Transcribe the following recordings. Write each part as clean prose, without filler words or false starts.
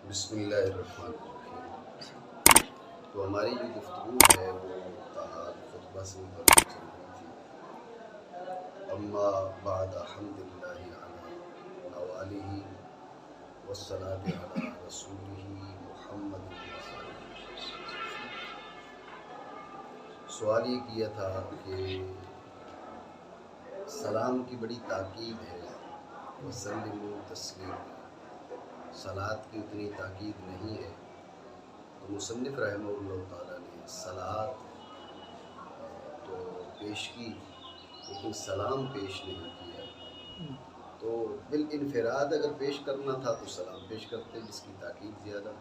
بسم اللہ الرحمن الرحیم۔ تو ہماری جو گفتگو ہے وہ تاحال خطبہ سے متعلق چل رہی تھی۔ اما بعد حمد اللہ علی نوالہ والصلاۃ علی رسولہ محمد وآلہ۔ سوال یہ کیا تھا کہ سلام کی بڑی تاکید ہے، وسلموا تسلیما، صلاۃ کی اتنی تاکید نہیں ہے، تو مصنف رحمہ اللہ تعالیٰ نے صلاۃ تو پیش کی لیکن سلام پیش نہیں کیا۔ تو بالانفراد اگر پیش کرنا تھا تو سلام پیش کرتے جس کی تاکید زیادہ،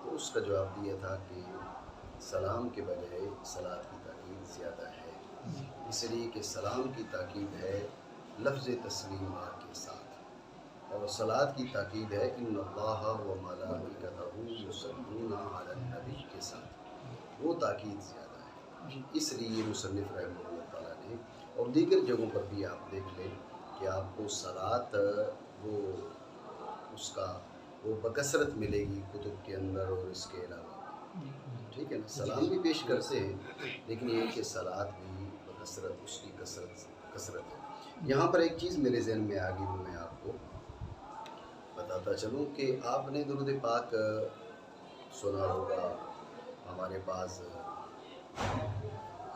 تو اس کا جواب دیا تھا کہ سلام کے بجائے صلاۃ کی تاکید زیادہ ہے، اس لیے کہ سلام کی تاکید ہے لفظ تسلیمہ کے ساتھ، اور صلاۃ کی تاکید ہے ان اللہ و ملائکتہ یصلون علی النبی کے ساتھ، وہ تاکید زیادہ ہے۔ اس لیے مصنف رحمہ اللہ تعالیٰ نے، اور دیگر جگہوں پر بھی آپ دیکھ لیں کہ آپ کو صلاۃ وہ اس کا وہ بکثرت ملے گی کتب کے اندر اور اس کے علاوہ، ٹھیک ہے نا، سلام بھی پیش کرتے ہیں لیکن یہ کہ صلاۃ بھی بکثرت اس کی کثرت ہے۔ یہاں پر ایک چیز میرے ذہن میں آ گئی، وہ میں آپ کو بتاتا چلوں کہ آپ نے درود پاک سنا ہوگا، ہمارے بعض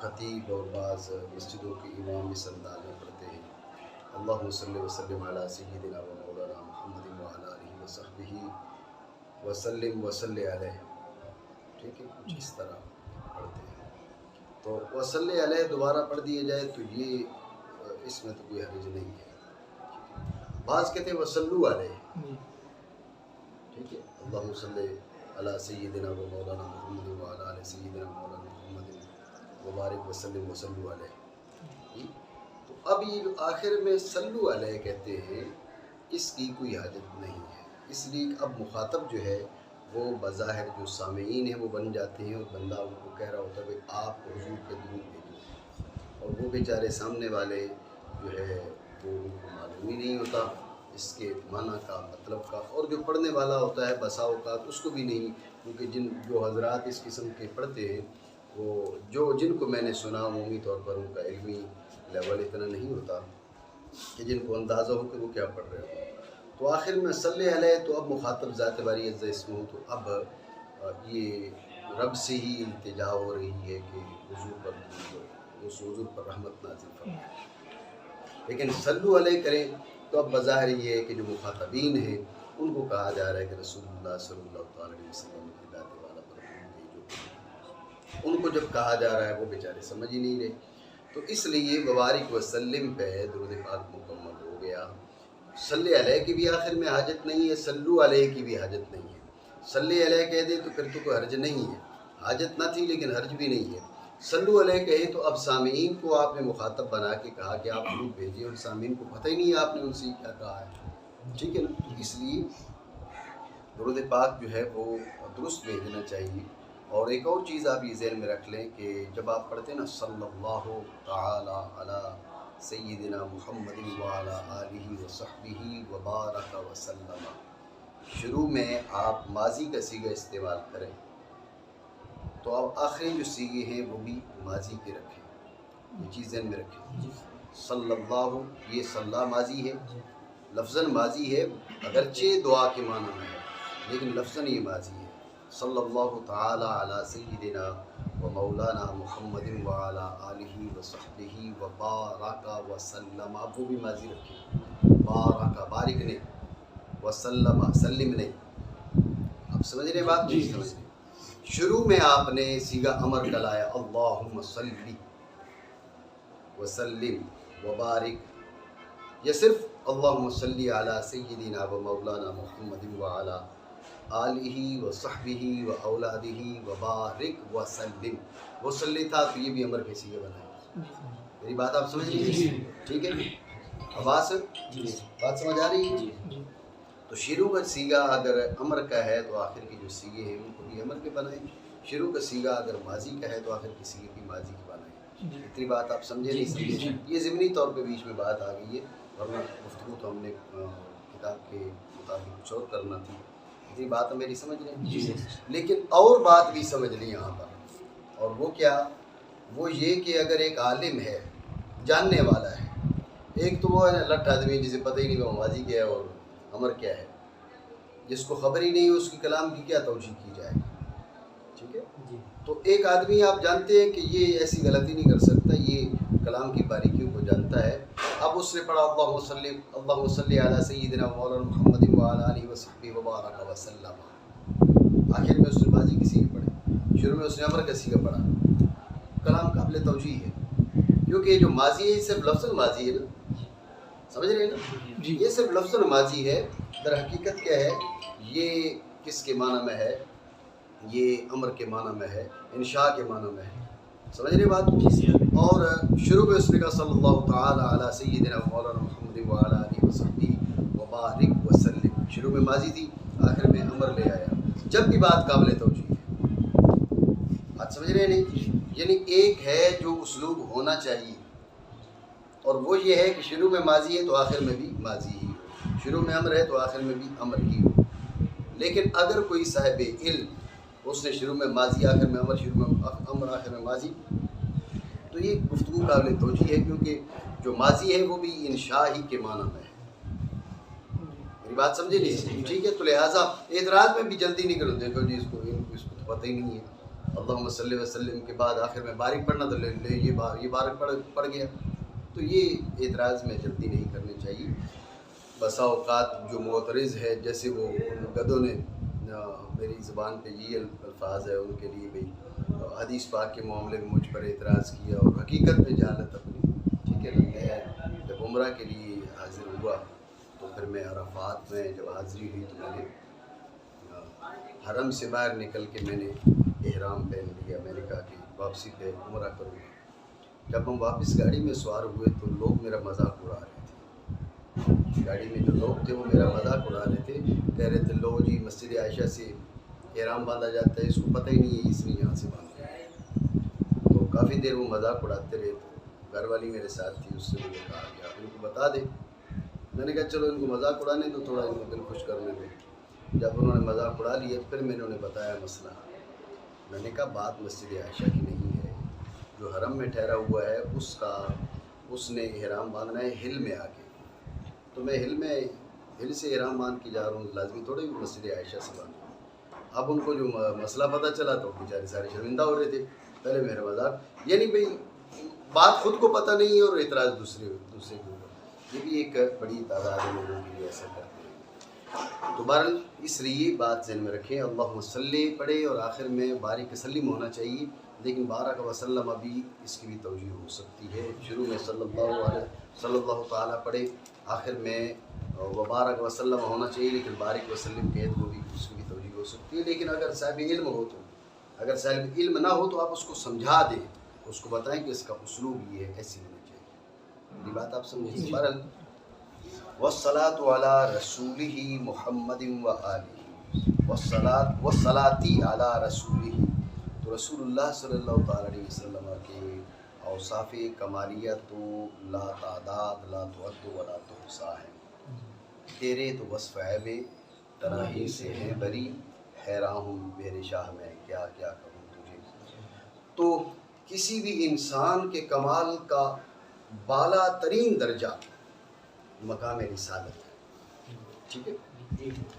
خطیب اور بعض مسجدوں کے امام اس انداز میں پڑھتے ہیں، اللہم صلی وسلم علی سیدنا و مولانا محمد وعلی آلہ وصحبہ وسلم وصلی علیہ، ٹھیک ہے، کچھ اس طرح پڑھتے ہیں۔ تو وصلی علیہ دوبارہ پڑھ دیا جائے تو یہ اس میں تو کوئی حرج نہیں ہے۔ بعض کہتے ہیں وصلو علیہ، ٹھیک ہے، اللہم صلی علی سیدنا و مولانا محمد وعلی آلہ سیدنا مولانا محمد وبارک وسلم وصلو علیہ۔ تو اب یہ جو آخر میں صلو علیہ کہتے ہیں اس کی کوئی حاجت نہیں ہے، اس لیے اب مخاطب جو ہے وہ بظاہر جو سامعین ہیں وہ بن جاتے ہیں، اور بندہ ان کو کہہ رہا ہوتا ہے کہ آپ حضور پہ درود بھیجو، اور وہ بیچارے سامنے والے جو ہے وہ ان کو معلوم ہی نہیں ہوتا اس کے معنی کا، مطلب کا، اور جو پڑھنے والا ہوتا ہے بسا اوقات اس کو بھی نہیں، کیونکہ جو حضرات اس قسم کے پڑھتے ہیں وہ جن کو میں نے سنا عمومی طور پر ان کا علمی لیول اتنا نہیں ہوتا کہ جن کو اندازہ ہو کہ وہ کیا پڑھ رہے ہوں۔ تو آخر میں صلی علیہ، تو اب مخاطب ذات باری عز اسمہ ہو، تو اب یہ رب سے ہی التجا ہو رہی ہے کہ حضور پر اس حضور پر رحمت نازل فرمائے، لیکن صلو علیہ کریں تو اب بظاہر یہ ہے کہ جو مخاطبین ہیں ان کو کہا جا رہا ہے کہ رسول اللہ صلی اللہ علیہ وسلم کی ذات والا پر بھیجو، ان کو جب کہا جا رہا ہے وہ بیچارے سمجھ ہی نہیں رہے، تو اس لیے وبارک وسلم پہ درود پاک مکمل ہو گیا۔ صلی علیہ کی بھی آخر میں حاجت نہیں ہے، صلو علیہ کی بھی حاجت نہیں ہے۔ صلی علیہ کہہ دے تو پھر تو کوئی حرج نہیں ہے، حاجت نہ تھی لیکن حرج بھی نہیں ہے۔ صلو علیہ کہے تو اب سامعین کو آپ نے مخاطب بنا کے کہا کہ آپ درود بھیجیے، اور سامعین کو پتہ ہی نہیں ہے آپ نے ان سے کیا کہا ہے، ٹھیک ہے نا، تو اس لیے درود پاک جو ہے وہ درست بھیجنا چاہیے۔ اور ایک اور چیز آپ یہ ذہن میں رکھ لیں کہ جب آپ پڑھتے ہیں نا صلی اللہ تعالی علی سیدنا محمد وعلی آلہ وصحبہ وبارک وسلم، شروع میں آپ ماضی کا صیغہ استعمال کریں تو اب آخری جو صیغے ہیں وہ بھی ماضی کے رکھیں، یہ چیز ذہن میں رکھیں۔ صلی اللہ، یہ صلی ماضی ہے، لفظاً ماضی ہے، اگرچہ دعا کے معنی میں ہے لیکن لفظاً یہ ماضی ہے۔ صلی اللہ تعالی علی سیدنا و مولانا محمد وعلی آلہ وصحبہ وبارک وسلم، اب وہ بھی ماضی رکھیں، بارک بارک نہیں، وسلم سلم نہیں، آپ سمجھ رہے بات نہیں سمجھ رہے؟ شروع میں آپ نے صیغہ امر کا لایا، اللہم صلی وسلم وبارک، یا صرف اللہم صلی علی سیدنا و مولانا محمد وعلی آلہ وصحبہ و اولادہ وبارک وسلم، وصلی تھا تو یہ بھی امر کے صیغے بنائے۔ میری بات آپ سمجھ رہی ہیں؟ ٹھیک ہے، اب بات سمجھ آ رہی ہے؟ تو شروع کا صیغہ اگر امر کا ہے تو آخر کے جو صیغے ہیں ان کو بھی امر کے بنائیں، شروع کا صیغہ اگر ماضی کا ہے تو آخر کے صیغے بھی ماضی کے بنائیں۔ اتنی بات آپ سمجھے نہیں سمجھے؟ یہ ضمنی طور پہ بیچ میں بات آ گئی ہے، ورنہ گفتگو تو ہم نے کتاب کے مطابق کچھ اور کرنا تھی، یہ بات میری سمجھ رہے ہیں؟ لیکن اور بات بھی سمجھ لیں یہاں پر، اور وہ کیا؟ وہ یہ کہ اگر ایک عالم ہے جاننے والا ہے، ایک تو وہ ہے لٹ آدمی جسے پتہ ہی نہیں وہ ماضی کیا ہے اور امر کیا ہے، جس کو خبر ہی نہیں ہے اس کے کلام کی کیا توجیہ کی جائے گی، ٹھیک ہے؟ تو ایک آدمی آپ جانتے ہیں کہ یہ ایسی غلطی نہیں کر سکتا، یہ کلام کی باریکیوں کو جانتا ہے، اب اس نے پڑھا اللہم صلی علی سیدنا مولانا محمد وعلی آلہ وصحبہ وبارک وسلم، آخر میں اس نے ماضی کسی کی پڑھی، شروع میں اس نے امر کسی کا پڑھا، کلام قابل توجیہ ہے، کیونکہ جو ماضی ہے یہ صرف لفظ ماضی ہے نا، سمجھ رہے ہیں نا؟ یہ صرف لفظ ماضی ہے، در حقیقت کیا ہے یہ کس کے معنی میں ہے؟ یہ امر کے معنی میں ہے، انشاء کے معنی میں ہے، سمجھ رہے بات؟ اور شروع میں اس نے کہا صلی اللہ تعالی علی سیدنا مولانا محمد وعلی آلہ وصحبہ وبارک وسلم، شروع میں ماضی تھی، آخر میں امر لے آیا، جب بھی بات قابل توجیہ ہے، بات سمجھ رہے نہیں؟ یعنی ایک ہے جو اسلوب ہونا چاہیے، اور وہ یہ ہے کہ شروع میں ماضی ہے تو آخر میں بھی ماضی ہی ہو، شروع میں امر ہے تو آخر میں بھی امر ہی ہو۔ لیکن اگر کوئی صاحب علم اس نے شروع میں ماضی آخر میں امر، شروع میں امر آخر میں ماضی، تو یہ گفتگو قابل توجیہ ہے، کیونکہ جو ماضی ہے وہ بھی انشاء ہی کے معنی میں ہے، میری بات سمجھے نہیں؟ ٹھیک ہے، تو لہٰذا اعتراض میں بھی جلدی نہیں کرو، دیکھو جی اس کو تو پتہ ہی نہیں ہے، اللہم صلی وسلم کے بعد آخر میں بارک پڑھنا تو لے یہ بارک پڑھ گیا، تو یہ اعتراض میں جلدی نہیں کرنی چاہیے۔ بسا اوقات جو معترض ہے، جیسے وہ گدوں نے میری زبان پہ یہ الفاظ ہے ان کے لیے بھی حدیث پاک کے معاملے میں مجھ پر اعتراض کیا، اور حقیقت میں جہالت اپنی، ٹھیک ہے نا؟ میں جب عمرہ کے لیے حاضر ہوا تو پھر میں عرفات میں جب حاضری ہوئی تو میں نے حرم سے باہر نکل کے میں نے احرام پہن لیا، میں نے کہا کہ واپسی پہ عمرہ کروں گا۔ جب ہم واپس گاڑی میں سوار ہوئے تو لوگ میرا مذاق اڑا رہے تھے، گاڑی میں جو لوگ تھے وہ میرا مذاق اڑا رہے تھے، کہہ رہے تھے لو جی مسجد عائشہ سے احرام باندھا جاتا ہے، اس کو پتہ ہی نہیں ہے اس نے یہاں سے باندھا ہے۔ تو کافی دیر وہ مذاق اڑاتے رہے، تو گھر والی میرے ساتھ تھی، اس سے مجھے کہا کہ آپ ان کو بتا دیں، میں نے کہا چلو ان کو مذاق اڑانے تو تھوڑا ان کو دل خوش کرنے دیں۔ جب انہوں نے مذاق اڑا لیا پھر میں نے انہیں بتایا مسئلہ، میں نے کہا بات مسجد عائشہ کی نہیں ہے، جو حرم میں ٹھہرا ہوا ہے اس نے احرام باندھنا ہے ہل میں آ کے، تو میں ہل سے احرام باندھ کے جا رہا ہوں، لازمی تھوڑے بھی مسجد عائشہ سے باندھوں۔ اب ان کو جو مسئلہ پتہ چلا تو بیچارے سارے شرمندہ ہو رہے تھے، پہلے میرا مذاق، یعنی بھئی بات خود کو پتہ نہیں ہے اور اعتراض دوسرے کے اوپر، یہ بھی ایک بڑی تعداد ہے لوگوں کے لیے ایسا کرتے ہیں۔ تو بہرحال اس لیے بات ذہن میں رکھیں، اللہم صلی پڑھے اور آخر میں بارک وسلم ہونا چاہیے، لیکن بارک وسلم ابھی اس کی بھی توجیہ ہو سکتی ہے، شروع میں صلی اللہ تعالیٰ پڑھے، آخر میں وبارک وسلم ہونا چاہیے، لیکن بارک وسلم کہے تو وہ بھی اس کی بھی توجیہ ہو سکتی ہے۔ لیکن اگر صاحب علم ہو تو، اگر صاحب علم نہ ہو تو آپ اس کو سمجھا دیں، اس کو بتائیں کہ اس کا اسلوب یہ ہے، ایسی ہونا چاہیے، میری بات آپ سمجھیں۔ بہرحال والصلاۃ علی رسولہ محمد وآلہ والصلاۃ علی رسولہ، تو رسول اللہ صلی اللہ تعالیٰ علیہ وسلم کے اوصاف کمالیہ تو لا تعداد لا تعد ولا تحصیٰ ہے، تیرے تو وصف عیب تناہی سے ہیں بری، حیراں ہوں میرے شاہ میں کیا کیا کروں تجھے۔ تو کسی بھی انسان کے کمال کا بالا ترین درجہ مقام رسالت ہے، ٹھیک ہے؟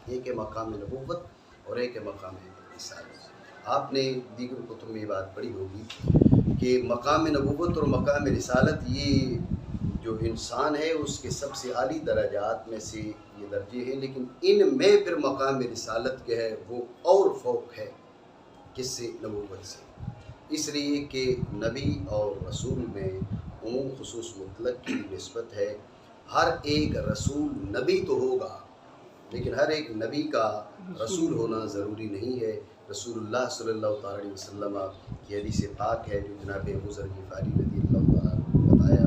ایک ہے مقام نبوت اور ایک ہے مقام رسالت۔ آپ نے دیگر کتب میں یہ بات پڑھی ہوگی کہ مقام نبوت اور مقام رسالت یہ جو انسان ہے اس کے سب سے اعلیٰ درجات میں سے یہ درجے ہیں، لیکن ان میں پھر مقام رسالت کے ہے وہ اور فوق ہے، کس سے؟ نبوت سے، اس لیے کہ نبی اور رسول میں عموم خصوص مطلق کی نسبت ہے، ہر ایک رسول نبی تو ہوگا لیکن ہر ایک نبی کا رسول ہونا ضروری نہیں ہے۔ رسول اللہ صلی اللہ تعالیٰ علیہ وسلم کی حدیث پاک ہے جو جناب ابو ذر غفاری رضی اللہ تعالیٰ نے بتایا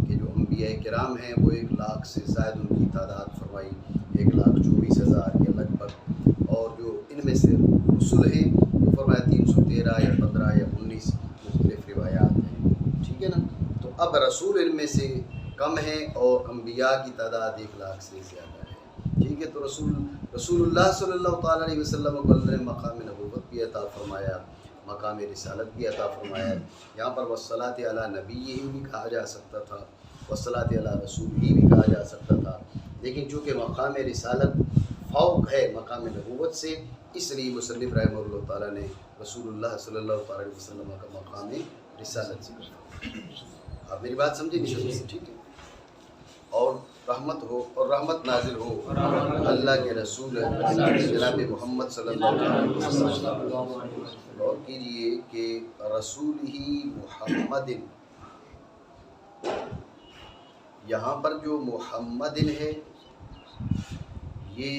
کہ جو انبیاء کرام ہیں وہ 1,00,000 سے زائد ان کی تعداد فرمائی، 1,24,000 کے لگ بھگ، اور جو ان میں سے رسول ہیں وہ فرمایا 313 یا 15 یا 19 مختلف روایات ہیں، ٹھیک ہے نا؟ تو اب رسول ان میں سے کم ہیں اور انبیاء کی تعداد 1,00,000 سے زیادہ ہے، ٹھیک ہے۔ ٹھیک ہے، تو رسول اللہ صلی اللہ تعالیٰ علیہ وسلم کو اللہ نے مقام نبوت بھی عطا فرمایا، مقام رسالت بھی عطا فرمایا۔ یہاں پر والصلاۃ علی نبی بھی کہا جا سکتا تھا، والصلاۃ علی رسول بھی کہا جا سکتا تھا، لیکن چونکہ مقام رسالت فوق ہے مقام نبوت سے، اس لیے مصنف رحمہ اللہ تعالیٰ نے رسول اللہ صلی اللہ تعالیٰ علیہ وسلم کا مقام رسالت ذکر کیا۔ آپ میری بات سمجھے نہیں؟ ٹھیک ہے، اور رحمت ہو اور رحمت نازل ہو اللہ کے رسول جناب محمد صلی اللہ علیہ وسلم۔ اور کیجئے کہ رسول ہی محمد، یہاں پر جو محمد ہے یہ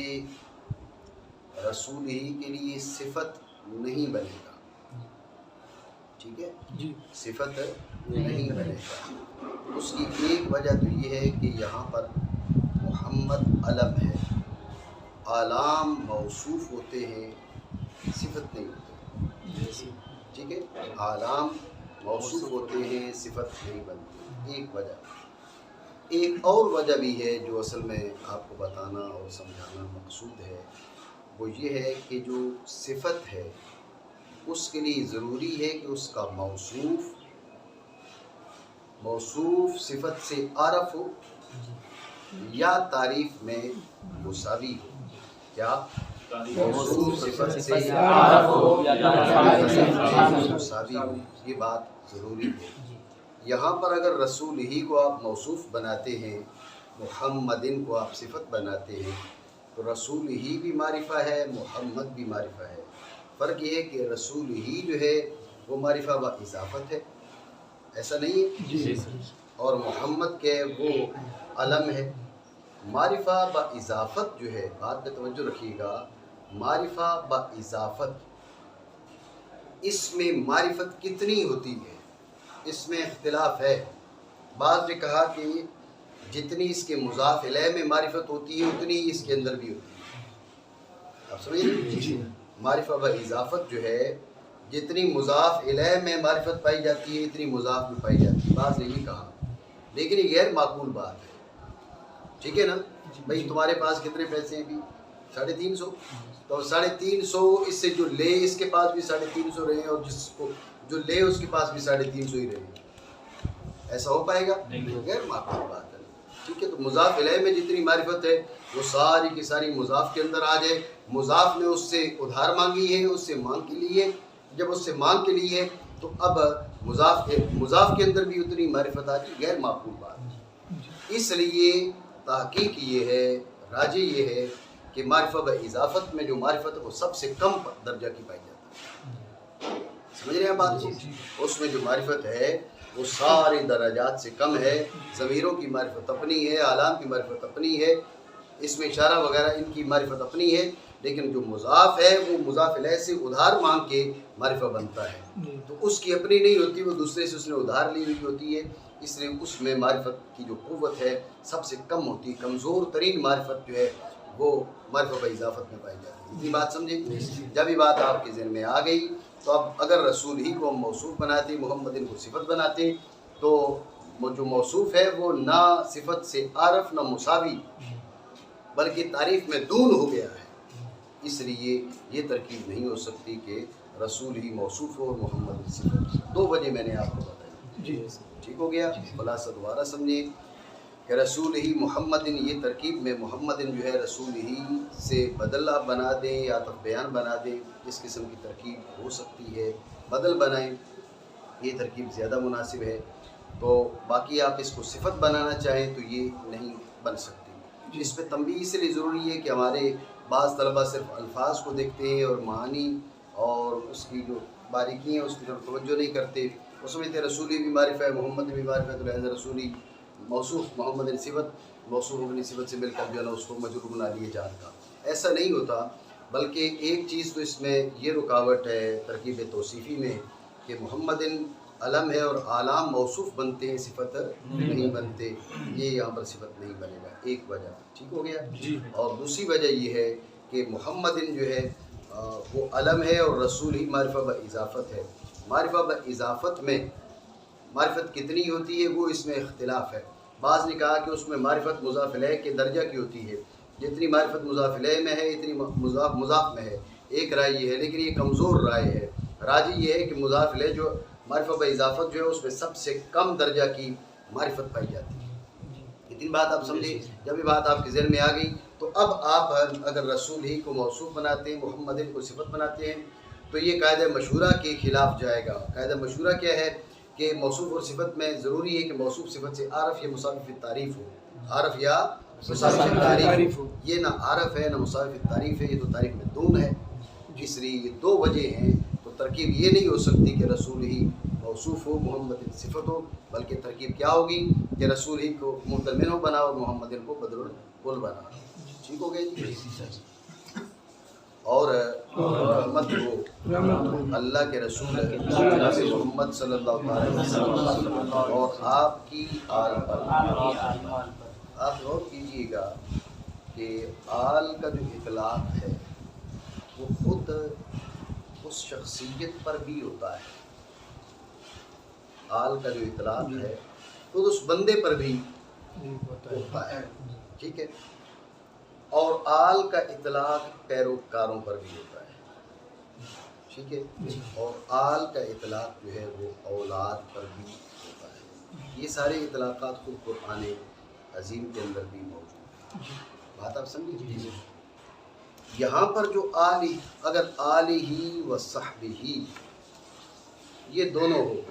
رسول ہی کے لیے صفت نہیں بنے گا، ٹھیک ہے جی، صفت نہیں بنے گا۔ اس کی ایک وجہ تو یہ ہے کہ یہاں پر محمد علم ہے، اعلام موصوف ہوتے ہیں، صفت نہیں ہوتے، ٹھیک ہے، اعلام موصوف ہوتے ہیں، صفت نہیں بنتی، ایک وجہ۔ ایک اور وجہ بھی ہے جو اصل میں آپ کو بتانا اور سمجھانا مقصود ہے، وہ یہ ہے کہ جو صفت ہے اس کے لیے ضروری ہے کہ اس کا موصوف صفت سے عارف ہو یا تعریف میں مساوی ہو۔ کیا موصوف صفت سے عارف ہو یا تعریف میں مساوی ہو، یہ بات ضروری ہے۔ یہاں پر اگر رسول ہی کو آپ موصوف بناتے ہیں، محمدن کو آپ صفت بناتے ہیں، تو رسول ہی بھی معرفہ ہے، محمد بھی معرفہ ہے۔ فرق یہ ہے کہ رسول ہی جو ہے وہ معرفہ با اضافت ہے، ایسا نہیں ہے جی، اور محمد کے وہ علم ہے۔ معرفہ با اضافت جو ہے، بات پہ توجہ رکھیے گا، معرفہ با اضافت، اس میں معرفت کتنی ہوتی ہے اس میں اختلاف ہے۔ بعض نے کہا کہ جتنی اس کے مضاف الیہ میں معرفت ہوتی ہے اتنی اس کے اندر بھی ہوتی ہے، آپ سمجھ رہے ہیں؟ معرفہ با اضافت جو ہے جتنی مضاف الیہ میں معرفت پائی جاتی ہے اتنی مضاف میں پائی جاتی ہے، بعض نے یہ کہا، لیکن یہ غیر معقول بات ہے، ٹھیک ہے نا؟ بھائی تمہارے پاس کتنے پیسے ہیں ابھی؟ 350، تو 350 اس سے جو لے اس کے پاس بھی 350 رہے اور جس کو جو لے اس کے پاس بھی 350 ہی رہے، ایسا ہو پائے گا؟ غیر معقول بات ہے، ٹھیک ہے؟ تو مضاف الیہ میں جتنی معرفت ہے وہ ساری کی ساری مضاف کے اندر آ جائے۔ مضاف نے اس سے ادھار مانگی ہے، اس سے مانگ کے لیے، جب اس سے مانگ کے لیے تو اب مضاف کے اندر بھی اتنی معرفت آ جائے، غیر معقول بات ہے۔ اس لیے تحقیق یہ ہے، راجح یہ ہے کہ معرفہ با اضافت میں جو معرفت ہے وہ سب سے کم درجہ کی پائی جاتی ہے، سمجھ رہے ہیں بات؟ اس میں جو معرفت ہے وہ سارے درجات سے کم ہے۔ ضمیروں کی معرفت اپنی ہے، اعلام کی معرفت اپنی ہے، اس میں اشارہ وغیرہ ان کی معرفت اپنی ہے، لیکن جو مضاف ہے وہ مضاف الیہ سے ادھار مانگ کے معرفہ بنتا ہے، تو اس کی اپنی نہیں ہوتی، وہ دوسرے سے اس نے ادھار لی ہوئی ہوتی ہے، اس لیے اس میں معرفت کی جو قوت ہے سب سے کم ہوتی ہے، کمزور ترین معرفت جو ہے وہ معرفہ با اضافت میں پائی جاتی ہے۔ اتنی بات سمجھیں؟ جب یہ بات آپ کے ذہن میں آ گئی تو اب اگر رسول ہی کو ہم موصوف بناتے، محمدن کو صفت بناتے، تو جو موصوف ہے وہ نہ صفت سے عارف نہ مساوی بلکہ تعریف میں دون ہو گیا ہے، اس لیے یہ ترکیب نہیں ہو سکتی کہ رسول ہی موصوف ہو اور محمد صفت۔ دو وجہ میں نے آپ کو بتائی جی، ٹھیک ہو گیا؟ خلاصہ دوبارہ سمجھیں کہ رسول ہی محمدن، یہ ترکیب میں محمدن جو ہے رسول ہی سے بدل آپ بنا دیں یا تو بیان بنا دیں، اس قسم کی ترکیب ہو سکتی ہے، بدل بنائیں، یہ ترکیب زیادہ مناسب ہے۔ تو باقی آپ اس کو صفت بنانا چاہیں تو یہ نہیں بن سکتی۔ اس پہ تنبیہ اس لیے ضروری ہے کہ ہمارے بعض طلبہ صرف الفاظ کو دیکھتے ہیں اور معانی اور اس کی جو باریکی ہیں اس کی طرف توجہ نہیں کرتے، وہ سمجھتے ہیں رسولی بھی معرفہ ہے، محمد بھی معرفہ ہے، تو لہذا رسولی موصوف محمد صفت، موصوف اپنی صفت سے مل کر جو ہے نا اس کو مجرور بنا لیے جان کا، ایسا نہیں ہوتا۔ بلکہ ایک چیز تو اس میں یہ رکاوٹ ہے ترکیب توصیفی میں کہ محمدن علم ہے اور اعلام موصوف بنتے ہیں، صفت نہیں بنتے، یہ یہاں پر صفت نہیں بنے گا، ایک وجہ، ٹھیک ہو گیا جی۔ اور دوسری وجہ یہ ہے کہ محمدن جو ہے وہ علم ہے اور رسول ہی معرفہ با اضافت ہے۔ معرفہ با اضافت میں معرفت کتنی ہوتی ہے وہ اس میں اختلاف ہے، بعض نے کہا کہ اس میں معرفت مضاف الیہ کے درجہ کی ہوتی ہے، جتنی معرفت مضاف الیہ میں ہے اتنی مضاف میں ہے. ایک رائے یہ ہے، لیکن یہ کمزور رائے ہے. راجی یہ ہے کہ مضاف الیہ جو معرفت با اضافت جو ہے اس میں سب سے کم درجہ کی معرفت پائی جاتی ہے. اتنی بات آپ سمجھیں. جب یہ بات آپ کے ذہن میں آ گئی تو اب آپ اگر رسول ہی کو موصوف بناتے ہیں، محمد کو صفت بناتے ہیں، تو یہ قاعدہ مشہورہ کے خلاف جائے گا. قاعدہ مشہورہ کیا ہے کہ موصوف اور صفت میں ضروری ہے کہ موصوف صفت سے عارف یا مساوی تعریف ہو. عارف یا مساوی تعریف ہو. یہ نہ عارف ہے نہ مساوی تعریف ہے، یہ تو تعریف میں دون ہے. اس لیے یہ دو وجہ ہیں. تو ترکیب یہ نہیں ہو سکتی کہ رسول ہی موصوف ہو، محمد صفت ہو، بلکہ ترکیب کیا ہوگی کہ رسول ہی کو مبدل منہ بنا اور محمد کو بدل الکل بنا. ٹھیک ہو گیا جی. اور رحمت ہو اللہ کے رسول جناب محمد صلی اللہ علیہ وسلم اور آپ کی آل پر. آپ غور کیجیے گا کہ آل کا جو اطلاق ہے وہ خود اس شخصیت پر بھی ہوتا ہے. آل کا جو اطلاق ہے خود اس بندے پر بھی ہوتا ہے. ٹھیک ہے. اور آل کا اطلاق پیروکاروں پر بھی ہوتا ہے. ٹھیک ہے. اور آل کا اطلاق جو ہے وہ اولاد پر بھی ہوتا ہے. یہ سارے اطلاقات خود قرآن عظیم کے اندر بھی موجود ہیں. بات آپ سمجھ لیجیے. یہاں پر جو آلی، اگر آلی ہی و صحبہ ہی یہ دونوں ہو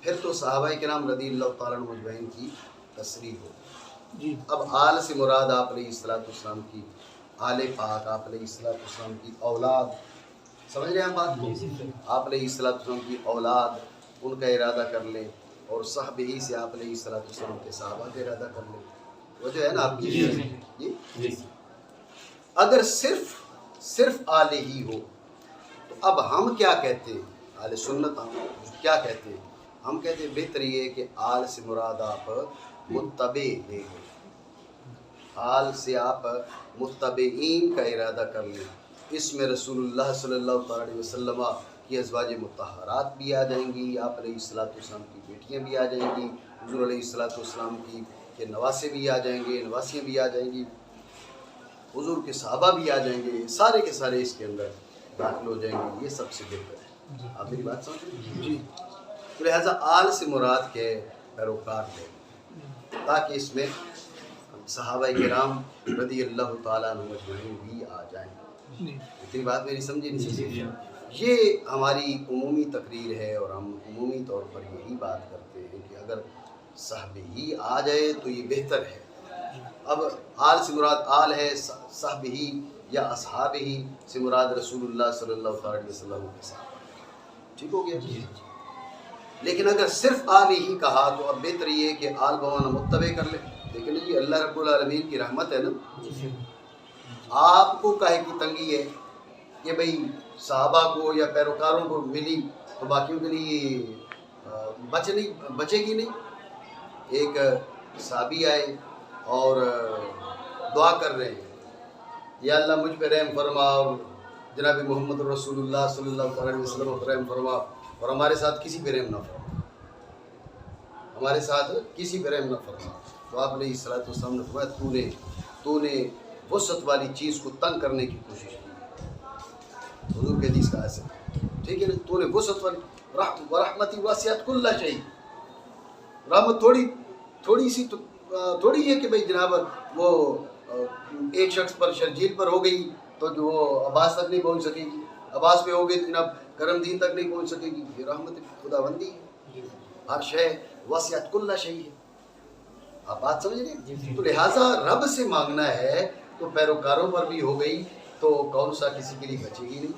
پھر تو صحابہ کرام رضی اللہ تعالیٰ عنہ مجمعین کی تصریح ہو. اب آل سے مراد آپ علیہ السلام کی آل پاک، آپ علیہ السلام کی اولاد. سمجھ رہے ہیں ہم بات کو؟ آپ علیہ السلام کی اولاد ان کا ارادہ کر لیں، اور صحبہ ہی سے آپ علیہ السلام کے صحابہ کا ارادہ کر لیں. وہ جو ہے نا آپ کی اگر صرف آل ہی ہو تو اب ہم کیا کہتے ہیں؟ اہل سنت ہم کیا کہتے ہیں؟ ہم کہتے ہیں بہتر یہ کہ آل سے مراد آپ متبع لے لیں. آل سے آپ متبعین کا ارادہ کر لیں. اس میں رسول اللہ صلی اللہ علیہ وسلم کی ازواج مطہرات بھی آ جائیں گی، آپ علیہ السلام کی بیٹیاں بھی آ جائیں گی، حضور علیہ السلام کی کے نواسے بھی آ جائیں گے، نواسیاں بھی آ جائیں گی، حضور کے صحابہ بھی آ جائیں گے. سارے کے سارے اس کے اندر داخل ہو جائیں گے. یہ سب سے بہتر ہے. آپ میری بات سمجھیں جی. لہٰذا آل سے مراد کے پیروکار ہے، تاکہ اس میں صحابہ کرام رضی اللہ تعالیٰ عنہ مجمعین بھی آ جائیں. اتنی بات میری سمجھی نہیں؟ یہ ہماری عمومی تقریر ہے اور ہم عمومی طور پر یہی بات کرتے ہیں کہ اگر صحابہ ہی آ جائے تو یہ بہتر ہے. اب آل سے مراد آل ہے، صحابہ ہی یا اصحاب ہی سے مراد رسول اللہ صلی اللہ علیہ وسلم کے ساتھ. ٹھیک ہو گیا؟ لیکن اگر صرف آل ہی کہا تو اب بہتر یہ ہے کہ آل بمانا متبع کر لے. لیکن یہ اللہ رب العالمین کی رحمت ہے نا. آپ کو کاہے کی تنگی ہے کہ بھئی صحابہ کو یا پیروکاروں کو ملی تو باقیوں کے لیے بچے گی نہیں. ایک صحابی آئے اور دعا کر رہے ہیں، یا اللہ مجھ پہ رحم فرما اور جناب محمد رسول اللہ صلی اللہ علیہ وسلم پر رحم فرما، اور ہمارے ساتھ کسی پہ رحم نہ فرما، ہمارے ساتھ کسی پہ رحم نہ فرما. تو آپ علیہ السلام نے فرمایا تو نے وسعت والی چیز کو تنگ کرنے کی کوشش کی. حضور کے حدیث کا ایسا ٹھیک ہے نا. تو نے وسعت والی رحمتی واسعت کل شیء. رحمت تھوڑی سی تو تھوڑی ہے کہ بھئی جناب وہ ایک شخص پر شرجیل پر ہو گئی تو جو وہ عباس تک نہیں پہنچ سکے گی، عباس پہ ہو گئی تو جناب کرم دین تک نہیں پہنچ سکے گی. یہ رحمت خدا بندی ہے. ہر شے واسعت کل شیء ہے. آپ بات سمجھ رہے ہیں؟ تو لہٰذا رب سے مانگنا ہے تو پیروکاروں پر بھی ہو گئی تو کون سا کسی کے لیے بچے گی نہیں.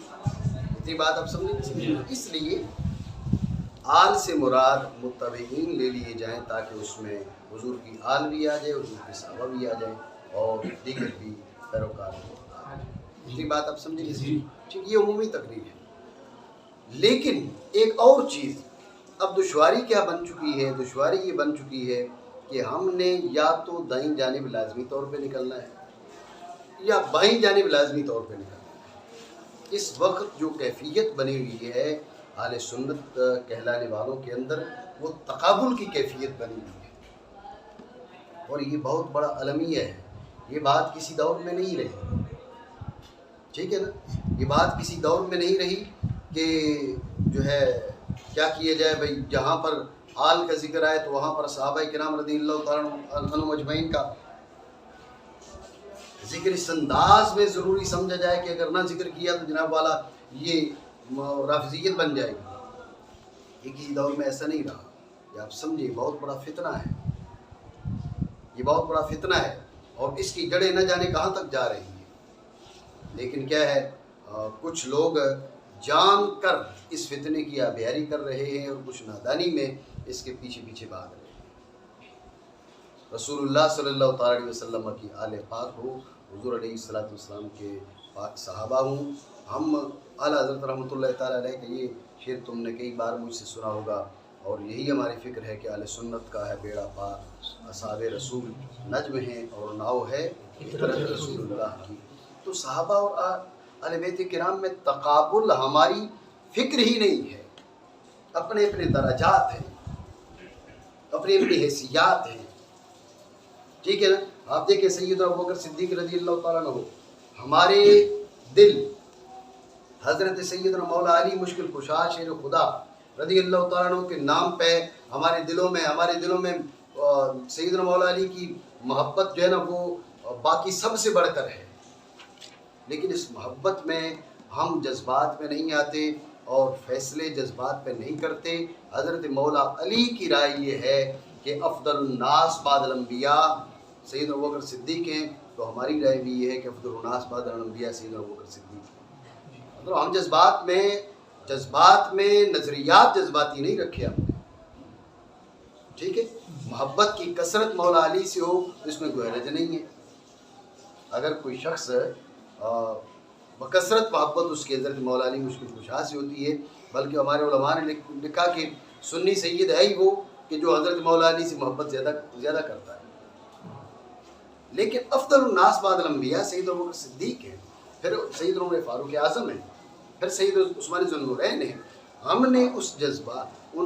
اتنی بات آپ سمجھیں. اس لیے آل سے مراد متبعین لے لیے جائیں تاکہ اس میں حضور کی آل بھی آ جائے، حضور کے صحابہ بھی آ جائیں اور دیگر بھی پیروکار بھی آ جائیں. اتنی بات آپ سمجھیں. ٹھیک، یہ عمومی تقریر ہے. لیکن ایک اور چیز اب دشواری کیا بن چکی ہے؟ دشواری یہ بن چکی ہے کہ ہم نے یا تو دائیں جانب لازمی طور پہ نکلنا ہے یا بائیں جانب لازمی طور پہ نکلنا ہے. اس وقت جو کیفیت بنی ہوئی ہے اہل سنت کہلانے والوں کے اندر، وہ تقابل کی کیفیت بنی ہوئی ہے. اور یہ بہت بڑا المیہ ہے یہ بات کسی دور میں نہیں رہی، ٹھیک ہے نا، یہ بات کسی دور میں نہیں رہی کہ جو ہے کیا کیا جائے بھائی، جہاں پر آل کا ذکر آئے تو وہاں پر صحابہ کرام رضی اللہ تعالیٰ عنہم اجمعین کا ذکر اس انداز میں ضروری سمجھا جائے کہ اگر نہ ذکر کیا تو جناب والا یہ رافضیت بن جائے گی۔ یہ کسی دور میں ایسا نہیں رہا، یہ آپ سمجھے بہت بڑا فتنہ ہے، یہ بہت بڑا فتنہ ہے، اور اس کی جڑیں نہ جانے کہاں تک جا رہی ہیں۔ لیکن کیا ہے، کچھ لوگ جان کر اس فتنے کی آبیاری کر رہے ہیں اور کچھ نادانی میں اس کے پیچھے پیچھے بھاگ رہے ہیں۔ رسول اللہ صلی اللہ تعالیٰ علیہ وسلم کی آل پاک ہو، حضور علیہ السلام کے پاک صحابہ ہوں، ہم اعلیٰ حضرت رحمۃ اللہ تعالیٰ علیہ کا یہ شعر تم نے کئی بار مجھ سے سنا ہوگا، اور یہی ہماری فکر ہے کہ اہل سنت کا ہے بیڑا پار، اصحاب رسول نجم ہیں اور ناؤ ہے فطرت رسول اللہ کی۔ تو صحابہ اور اہل بیت کرام میں تقابل ہماری فکر ہی نہیں ہے، اپنے اپنے درجات ہیں، اپنی اپنی حیثیات ہیں، ٹھیک ہے نا۔ آپ دیکھیں سیدنا ابوبکر صدیق رضی اللہ تعالیٰ عنہ، ہمارے دل حضرت سیدنا مولا علی مشکل کشا شیر خدا رضی اللہ تعالیٰ عنہ کے نام پہ ہمارے دلوں میں سیدنا مولا علی کی محبت جو ہے نا وہ باقی سب سے بڑھ کر ہے، لیکن اس محبت میں ہم جذبات میں نہیں آتے اور فیصلے جذبات پہ نہیں کرتے۔ حضرت مولا علی کی رائے یہ ہے کہ افضل الناس بعد الانبیاء سیدنا ابوبکر صدیق ہیں، تو ہماری رائے بھی یہ ہے کہ افضل الناس بعد الانبیاء سیدنا ابوبکر صدیق ہیں۔ مطلب ہم جذبات میں نظریات جذباتی نہیں رکھے ہم نے، ٹھیک ہے۔ محبت کی کثرت مولا علی سے ہو اس میں کوئی حرج نہیں ہے۔ اگر کوئی شخص بکثرت محبت اس کے حضرت مولا علی مشکل کشا سے ہوتی ہے، بلکہ ہمارے علماء نے لکھا کہ سنی سید ہے ہی وہ کہ جو حضرت مولا علی سے محبت زیادہ کرتا ہے۔ لیکن افضل الناس بعد الانبیاء سید ابوبکر صدیق ہیں، پھر سید عمر فاروق اعظم ہیں، پھر سید عثمان ذو النورین ہیں۔ ہم نے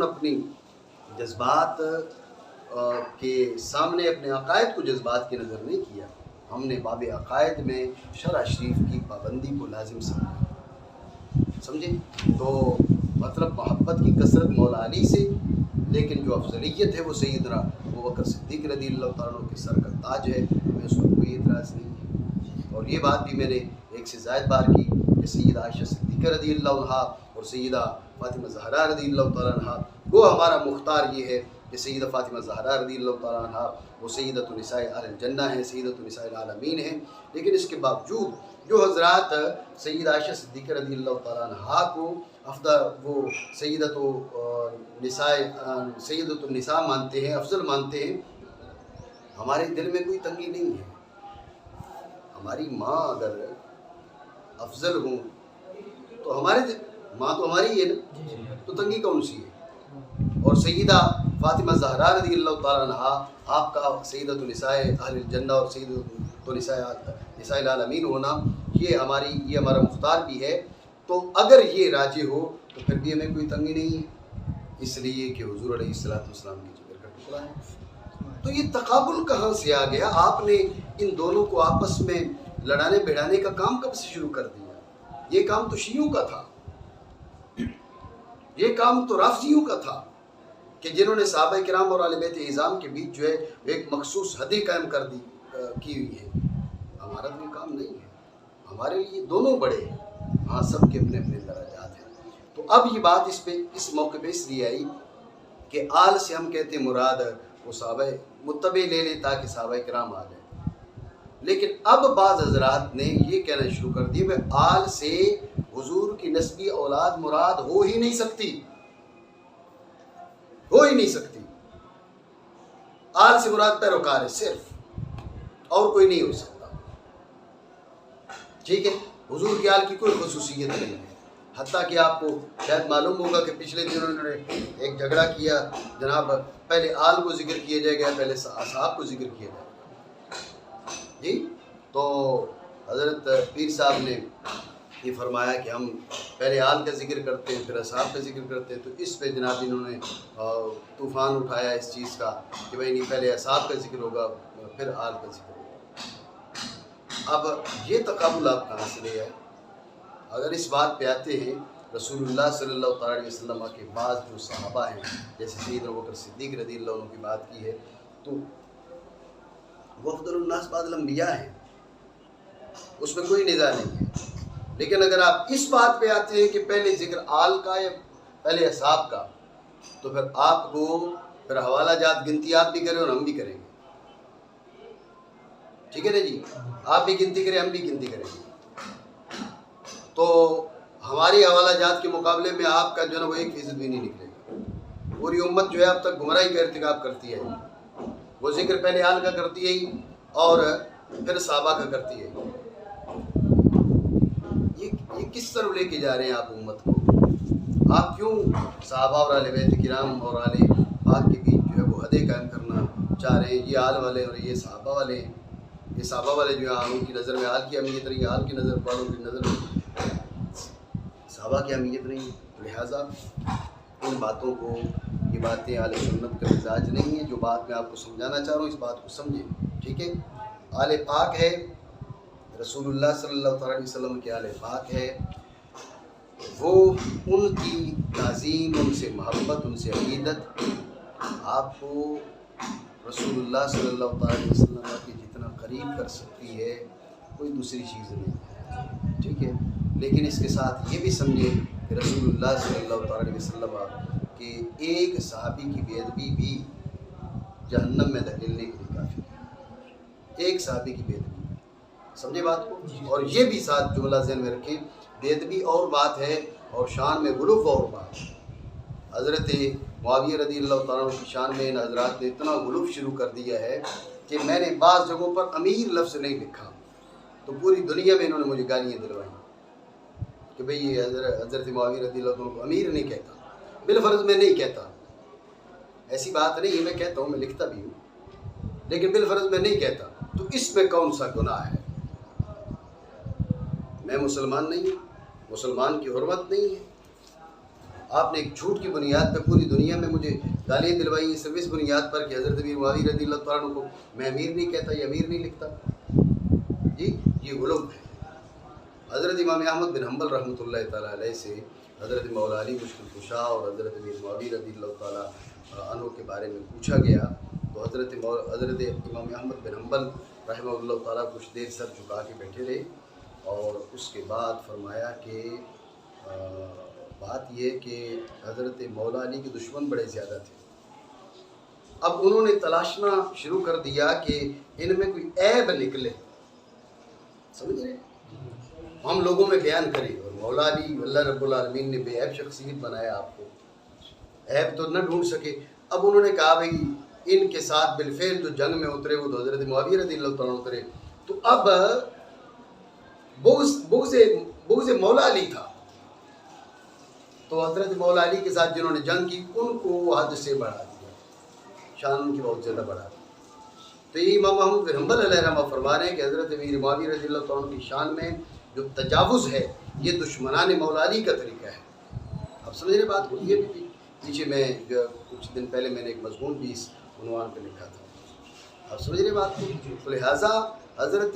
اپنی جذبات کے سامنے اپنے عقائد کو جذبات کی نظر نہیں کیا، ہم نے باب عقائد میں شرع شریف کی پابندی کو لازم سمجھے۔ تو مطلب محبت کی کثرت مولا علی سے، لیکن جو افضلیت ہے وہ سیدنا ابوبکر صدیق رضی اللہ تعالیٰ عنہ کے سر کا تاج ہے، ہمیں اس پر کوئی اعتراض نہیں ہے۔ اور یہ بات بھی میں نے ایک سے زائد بار کی کہ سیدہ عائشہ صدیقہ رضی اللہ عنہا اور سیدہ فاطمہ زہرا رضی اللہ تعالیٰ عنہا، وہ ہمارا مختار یہ ہے کہ سیدہ فاطمہ زہرا رضی اللہ تعالیٰ عنہا وہ سیدۃ النساء اہل الجنہ ہیں، سیدۃ النساء العالمین ہیں۔ لیکن اس کے باوجود جو حضرات سیدہ عائشہ صدیقہ رضی اللہ تعالیٰ عنہا کو وہ سیدۃ النساء مانتے ہیں، افضل مانتے ہیں، ہمارے دل میں کوئی تنگی نہیں ہے۔ ہماری ماں اگر افضل ہوں تو ماں تو ہماری ہے نا، تو تنگی کون سی ہے؟ اور سیدہ فاطمہ زہرا رضی اللہ تعالیٰ عنہا، آپ کا سیدۃ النساء اہل الجنہ اور سیدۃ النساء العالمین ہونا، یہ ہمارا مختار بھی ہے۔ تو اگر یہ راجح ہو تو پھر بھی ہمیں کوئی تنگی نہیں ہے، اس لیے کہ حضور علیہ السلام کی جگر کا ٹکڑا ہے۔ تو یہ تقابل کہاں سے آ گیا؟ آپ نے ان دونوں کو آپس میں لڑانے بھڑانے کا کام کب سے شروع کر دیا؟ یہ کام تو شیعوں کا تھا، یہ کام تو رافضیوں کا تھا کہ جنہوں نے صحابہ کرام اور اہل بیت اعظام کے بیچ جو ہے ایک مخصوص حدیں قائم کی ہوئی ہے۔ ہمارا تو یہ کام نہیں ہے، ہمارے لیے دونوں بڑے ہیں، ہاں سب کے اپنے اپنے درجات ہیں۔ تو اب یہ بات اس موقع پہ اس لیے آئی کہ آل سے ہم کہتے ہیں مراد وہ صحابہ متبع لے لیں تاکہ صحابہ کرام آ جائیں، لیکن اب بعض حضرات نے یہ کہنا شروع کر دیا کہ آل سے حضور کی نسبی اولاد مراد ہو ہی نہیں سکتی، آل سے مراد پیروکار ہے صرف، اور کوئی نہیں ہو سکتا، ٹھیک ہے۔ حضور کی آل کی کوئی خصوصیت نہیں ہے، حتیٰ کہ آپ کو شاید معلوم ہوگا کہ پچھلے دنوں انہوں نے ایک جھگڑا کیا، جناب پہلے آل کو ذکر کیا جائے گا، پہلے اصحاب کو ذکر کیا جائے گا، جی۔ تو حضرت پیر صاحب نے یہ فرمایا کہ ہم پہلے آل کا ذکر کرتے ہیں پھر اصحاب کا ذکر کرتے ہیں، تو اس پہ جناب انہوں نے طوفان اٹھایا اس چیز کا کہ بھائی نہیں، پہلے اصحاب کا ذکر ہوگا پھر آل کا ذکر ہوگا۔ اب یہ تقابل آپ کہاں سے لے آئے؟ اگر اس بات پہ آتے ہیں رسول اللہ صلی اللہ تعالیٰ علیہ وسلم کے بعض جو صحابہ ہیں، جیسے سیدنا ابوبکر صدیق رضی اللہ عنہ کی بات کی ہے، تو وہ افضل الناس بعد الانبیاء ہیں، اس میں کوئی نزاع نہیں ہے۔ لیکن اگر آپ اس بات پہ آتے ہیں کہ پہلے ذکر آل کا یا پہلے اصحاب کا، تو پھر آپ کو پھر حوالہ جات گنتی آپ بھی کریں اور ہم بھی کریں گے، ٹھیک ہے نا جی؟ آپ بھی گنتی کریں، ہم بھی گنتی کریں گے، تو ہماری حوالہ جات کے مقابلے میں آپ کا جو ہے وہ 1% بھی نہیں نکلے گا۔ پوری امت جو ہے اب تک گمراہی کا ارتکاب کرتی ہے، وہ ذکر پہلے آل کا کرتی ہے اور پھر صحابہ کا کرتی ہے۔ یہ کس طرح لے کے جا رہے ہیں آپ امت کو؟ آپ کیوں صحابہ اور اہل بیت کرام اور اہل پاک کے بیچ جو ہے وہ حدیں قائم کرنا چاہ رہے ہیں؟ یہ آل والے اور یہ صحابہ والے ہیں، یہ صحابہ والے جو ہیں ان کی نظر میں آل کی اہمیت نہیں، آل کی نظر والوں کی نظر میں صحابہ کی اہمیت نہیں۔ لہٰذا ان باتوں کو، یہ باتیں اہل سنت کا مزاج نہیں ہے۔ جو بات میں آپ کو سمجھانا چاہ رہا ہوں اس بات کو سمجھیں، ٹھیک ہے؟ آل پاک ہے، رسول اللہ صلی اللہ تعالیٰ علیہ وسلم کے آل پاک ہے، وہ ان کی تعظیم، ان سے محبت، ان سے عقیدت آپ کو رسول اللہ صلی اللہ تعالیٰ علیہ وسلم کے جتنا قریب کر سکتی ہے کوئی دوسری چیز نہیں، ٹھیک ہے؟ لیکن اس کے ساتھ یہ بھی سمجھیں کہ رسول اللہ صلی اللہ تعالیٰ علیہ وسلم کہ ایک صحابی کی بے ادبی بھی جہنم میں دھکیلنے کے لیے کافی ہے، ایک صحابی کی بے ادبی، سمجھے بات کو؟ اور یہ بھی ساتھ جملہ ذہن میں رکھیں، بے ادبی اور بات ہے اور شان میں غلو اور بات ہے۔ حضرت معاویہ رضی اللہ تعالیٰ عنہ کی شان میں ان حضرات نے اتنا غلو شروع کر دیا ہے کہ میں نے بعض جگہوں پر امیر لفظ نہیں لکھا، تو پوری دنیا میں انہوں نے مجھے گالیاں دلوائیں کہ بھئی یہ حضرت معاویہ رضی اللہ عنہ کو امیر نہیں کہتا۔ بالفرض میں نہیں کہتا، ایسی بات نہیں ہے، میں کہتا ہوں، میں لکھتا بھی ہوں، لیکن بالفرض میں نہیں کہتا، تو اس میں کون سا گناہ ہے؟ میں مسلمان نہیں ہوں، مسلمان کی حرمت نہیں ہے۔ آپ نے ایک جھوٹ کی بنیاد پہ پوری دنیا میں مجھے گالیاں دلوائی، صرف اس بنیاد پر کہ حضرت امیر معاویہ رضی اللہ تعالیٰ عنہ کو میں امیر نہیں کہتا یا امیر نہیں لکھتا، جی یہ غلو ہے۔ حضرت امام احمد بن حنبل رحمۃ اللہ تعالیٰ علیہ سے حضرت مولا علی مشکل کشا اور حضرت امیر معاویہ رضی اللہ تعالیٰ عنہ کے بارے میں پوچھا گیا، تو حضرت امام احمد بن حنبل رحمہ اللہ تعالیٰ کچھ دیر سر جھکا کے بیٹھے رہے، اور اس کے بعد فرمایا کہ بات یہ کہ حضرت مولا علی کے دشمن بڑے زیادہ تھے۔ اب انہوں نے تلاشنا شروع کر دیا کہ ان میں کوئی عیب نکلے، سمجھ رہے؟ ہم لوگوں میں بیان کریں، اور مولا علی اللہ رب العالمین نے بے عیب شخصیت بنایا، آپ کو عیب تو نہ ڈھونڈ سکے۔ اب انہوں نے کہا بھئی ان کے ساتھ بالفعل جو جنگ میں اترے وہ تو حضرت معاویہ رضی اللہ تعالیٰ اترے، تو اب بغض مولا علی تھا، تو حضرت مولا علی کے ساتھ جنہوں نے جنگ کی ان کو حد سے بڑھا دیا، شان ان کی بہت زیادہ بڑھا دی۔ تو یہ امام احمد بن حنبل علیہ رحمہ فرما رہے ہیں کہ حضرت امیر معاویہ رضی اللہ تعالیٰ کی شان میں جو تجاوز ہے یہ دشمنان مولا علی کا طریقہ ہے۔ اب سمجھ رہے بات کو؟ یہ بھی پیچھے میں جو کچھ دن پہلے میں نے ایک مضمون بھی اس عنوان پہ لکھا تھا، اب سمجھ رہے بات کو؟ تو لہٰذا حضرت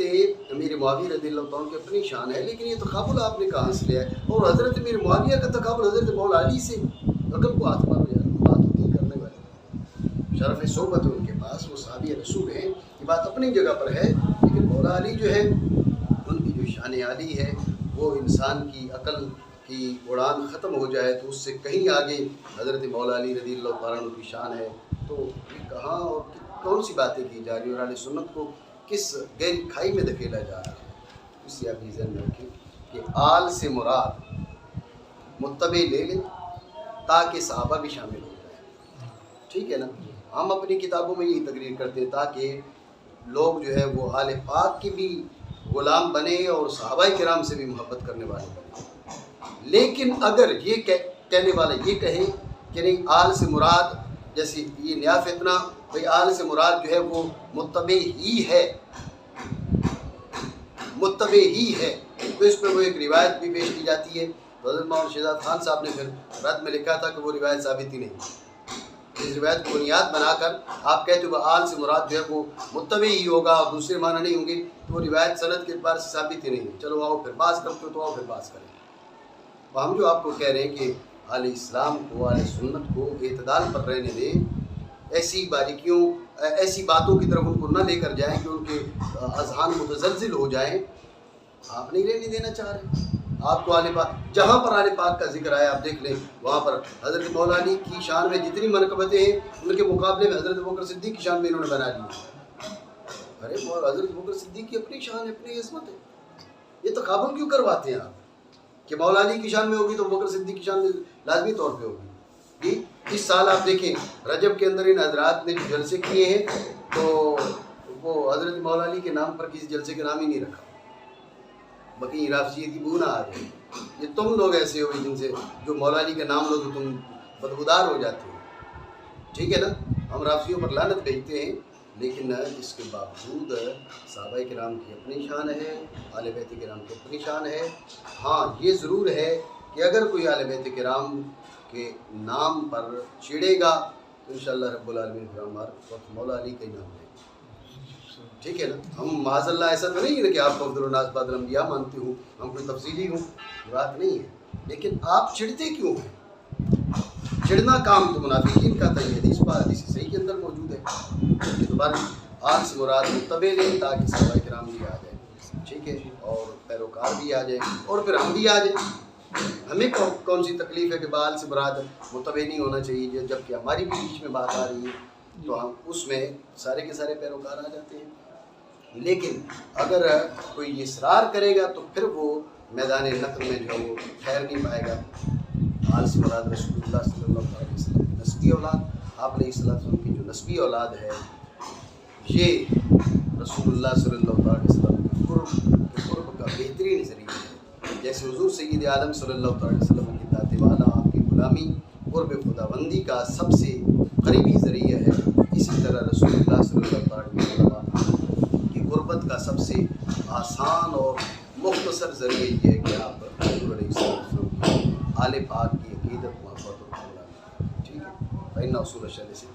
امیر معاویہ رضی اللہ عنہ کی اپنی شان ہے، لیکن یہ تقابل آپ نے کہاں سے لیا ہے؟ اور حضرت امیر معاویہ کا تقابل حضرت مولا علی سے، عقل کو ہاتھ مارو یار، بات ہوتی کرنے والے، شرف صحبت ان کے پاس، وہ صحابی رسول ہیں، یہ بات اپنی جگہ پر ہے، لیکن مولا علی جو ہے ان کی جو شان عالی ہے وہ انسان کی عقل کی اڑان ختم ہو جائے تو اس سے کہیں آگے حضرت مولا علی رضی اللہ تعالیٰ عنہ کی شان ہے۔ تو یہ کہاں اور کون سی باتیں کی جا رہی ہیں، اور اہل سنت کو کس گہری کھائی میں دھکیلا جا رہا ہے؟ اس سے آپ یہ ذہن میں رکھیں کہ آل سے مراد متبع لے لیں تاکہ صحابہ بھی شامل ہو جائیں، ٹھیک ہے نا؟ ہم اپنی کتابوں میں یہی تقریر کرتے ہیں تاکہ لوگ جو ہے وہ آل پاک کی بھی غلام بنے اور صحابہ کرام سے بھی محبت کرنے والے بنے۔ لیکن اگر یہ کہنے والے یہ کہیں کہ نہیں آل سے مراد، جیسے یہ نیا فتنہ بھئی آل سے مراد جو ہے وہ متبع ہی ہے، متبع ہی ہے، تو اس پہ وہ ایک روایت بھی پیش کی جاتی ہے۔ حضرت مولانا شہزاد خان صاحب نے پھر رد میں لکھا تھا کہ وہ روایت ثابت ہی نہیں، اس روایت کو بنیاد بنا کر آپ کہتے ہو آل سے مراد جو ہے وہ متبع ہی ہوگا اور دوسرے معنی نہیں ہوں گے، تو وہ روایت سند کے اعتبار سے ثابت ہی نہیں ہے۔ چلو آؤ پھر باز کرتے ہو تو آؤ پھر باز کریں۔ ہم جو آپ کو کہہ رہے ہیں کہ اہل اسلام کو، اہل سنت کو اعتدال پر رہنے دیں، ایسی باریکیوں، ایسی باتوں کی طرف ان کو نہ لے کر جائیں کہ ان کے اذہان متزلزل ہو جائیں۔ آپ نہیں رہنے دینا چاہ رہے۔ آپ کو اہل پاک، جہاں پر اہل پاک کا ذکر آیا آپ دیکھ لیں، وہاں پر حضرت مولا علی کی شان میں جتنی منقبتیں ہیں ان کے مقابلے میں حضرت ابوبکر صدیق کی شان میں انہوں نے بنا دی۔ ارے حضرت ابوبکر صدیق کی اپنی شان ہے، اپنی عظمت ہے، یہ تقابل کیوں کرواتے ہیں آپ کہ مولا علی کی شان میں ہوگی تو ابوبکر صدیق کی شان میں لازمی طور پہ ہوگی؟ جی اس سال آپ دیکھیں رجب کے اندر ان حضرات نے جو جلسے کیے ہیں تو وہ حضرت مولا علی کے نام پر کسی جلسے کا نام ہی نہیں رکھا، باقی رافضیت کی بو نہ آ گئی۔ یہ تم لوگ ایسے ہو جن سے جو مولا علی کا نام لو تو تم بدبودار ہو جاتے ہو، ٹھیک ہے نا؟ ہم رافضیوں پر لعنت بھیجتے ہیں، لیکن اس کے باوجود صحابہ کرام کی اپنی شان ہے، اہل بیت کرام کی اپنی شان ہے۔ ہاں یہ ضرور ہے کہ اگر کوئی اہل بیت کرام کے نام پر چڑھے گا تو انشاءاللہ رب العالمین پھر ہمارا مولا علی کا ہی نام ہے، ٹھیک ہے نا؟ ہم معاذ اللہ ایسا تو نہیں ہے کہ آپ کو افضل الناس بعد الانبیاء مانتے ہوں، ہم کوئی تفصیلی ہوں، یہ بات نہیں ہے، لیکن آپ چڑھتے کیوں ہیں؟ چڑھنا کام تو منافقین کا تھا، یہ حدیث صحیح کے اندر موجود ہے۔ دوبارہ آج سے مراد متبع لیں تاکہ صحابہ کرام بھی آ جائیں، ٹھیک ہے، اور پیروکار بھی آ جائیں اور پھر ہم بھی آ جائیں۔ ہمیں کون سی تکلیف ہے کہ بال سے مراد متبع نہیں ہونا چاہیے، جب کہ ہماری بھی بیچ میں بات آ رہی ہے تو ہم اس میں سارے کے سارے پیروکار آ جاتے ہیں۔ لیکن اگر کوئی یہ اصرار کرے گا تو پھر وہ میدان نقل میں جو ہے وہ ٹھہر نہیں پائے گا۔ آل سے مراد رسول اللہ صلی اللہ علیہ وسلم کی نسبی اولاد، آپ علیہ السلام کی جو نسبی اولاد ہے یہ رسول اللہ صلی اللہ علیہ وسلم کے قرب کا بہترین ذریعہ ہے۔ جیسے حضور سید عالم صلی اللہ علیہ وسلم کی ذات والا آپ کی غلامی قرب خداوندی کا سب سے قریبی ذریعہ ہے، اسی طرح رسول اللہ صلی اللہ علیہ وسلم کی قربت کا سب سے آسان اور مختصر ذریعہ یہ ہے کہ آپ حضور علیہ السلام کی آل پاک کی عقیدت محبت اور ٹھیک ہے، فإن اصول الشرع سے